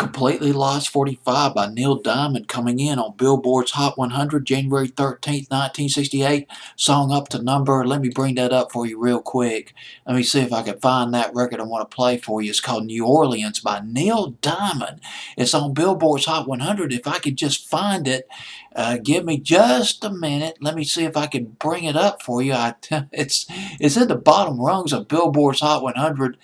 Completely Lost 45 by Neil Diamond coming in on Billboard's Hot 100 January 13th, 1968. Song up to number, let me bring that up for you real quick. Let me see if I can find that record I want to play for you. It's called New Orleans by Neil Diamond. It's on Billboard's Hot 100. If I could just find it, give me just a minute. Let me see if I can bring it up for you. It's in the bottom rungs of Billboard's Hot 100.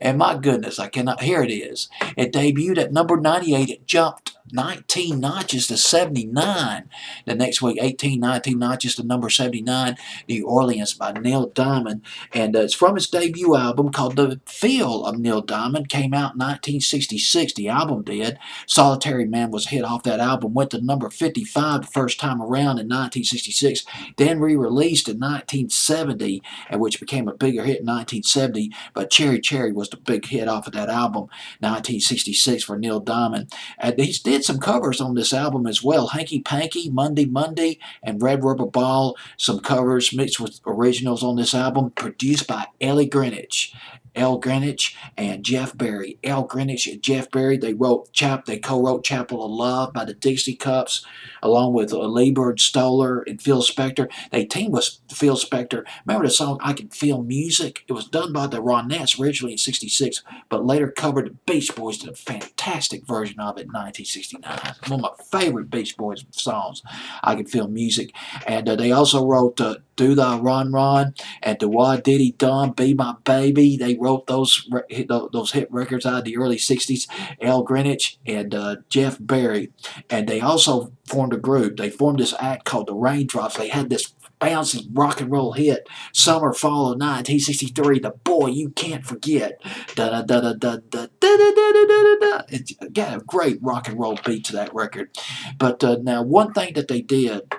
And my goodness, I cannot. Here it is. It debuted at number 98. It jumped 19 notches to 79. The next week, 19 notches to number 79. New Orleans by Neil Diamond. And it's from his debut album called The Feel of Neil Diamond. Came out in 1966. The album did. Solitary Man was a hit off that album. Went to number 55 the first time around in 1966. Then re-released in 1970, and which became a bigger hit in 1970. But Cherry Cherry was the big hit off of that album, 1966 for Neil Diamond. And he did some covers on this album as well. Hanky Panky, Monday Monday, and Red Rubber Ball. Some covers mixed with originals on this album, produced by Ellie Greenwich. L. Greenwich and Jeff Berry. L. Greenwich and Jeff Berry, they co-wrote Chapel of Love by the Dixie Cups, along with Lieber Stoller and Phil Spector. They teamed with Phil Spector. Remember the song I Can Feel Music? It was done by the Ronettes originally in 66, but later covered the Beach Boys did a fantastic version of it in 1969. One of my favorite Beach Boys songs, I Can Feel Music. And they also wrote Do the Run Run and Do Wah Diddy Dum, Be My Baby. They wrote those hit records out of the early 60s. L. Greenwich and Jeff Berry. And they also formed a group. They formed this act called the Raindrops. They had this bouncing rock and roll hit, Summer Fall of 1963, The Boy You Can't Forget. Da da da da da da da da da da da. It's got a great rock and roll beat to that record. But now one thing that they did,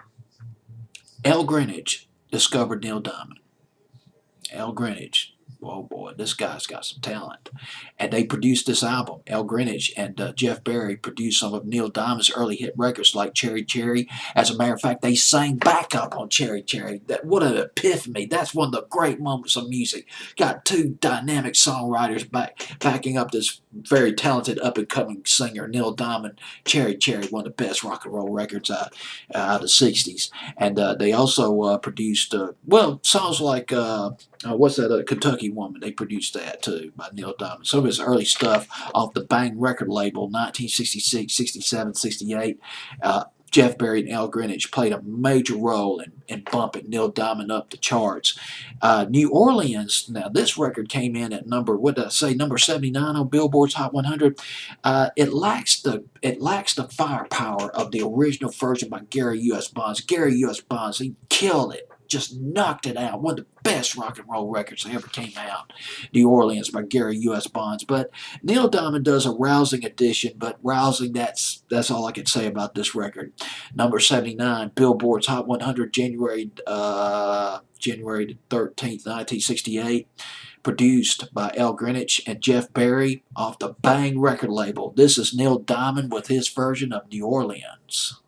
L. Greenwich discovered Neil Diamond. L. Greenwich. Oh boy, this guy's got some talent. And they produced this album. L. Greenwich and Jeff Berry produced some of Neil Diamond's early hit records like Cherry Cherry. As a matter of fact, they sang backup on Cherry Cherry. What an epiphany. That's one of the great moments of music. Got two dynamic songwriters backing up this very talented up-and-coming singer, Neil Diamond. Cherry Cherry, one of the best rock and roll records out of the 60s. And they also produced, songs like... what's that? Kentucky Woman. They produced that too by Neil Diamond. Some of his early stuff off the Bang record label, 1966, 67, 68. Jeff Berry and Al Greenwich played a major role in bumping Neil Diamond up the charts. New Orleans, now this record came in at number 79 on Billboard's Hot 100. It lacks the firepower of the original version by Gary U.S. Bonds. Gary U.S. Bonds, he killed it. Just knocked it out. One of the best rock and roll records that ever came out. New Orleans by Gary U.S. Bonds. But Neil Diamond does a rousing addition, but rousing, that's all I can say about this record. Number 79, Billboard's Hot 100, January the 13th, 1968. Produced by L. Greenwich and Jeff Berry off the Bang record label. This is Neil Diamond with his version of New Orleans.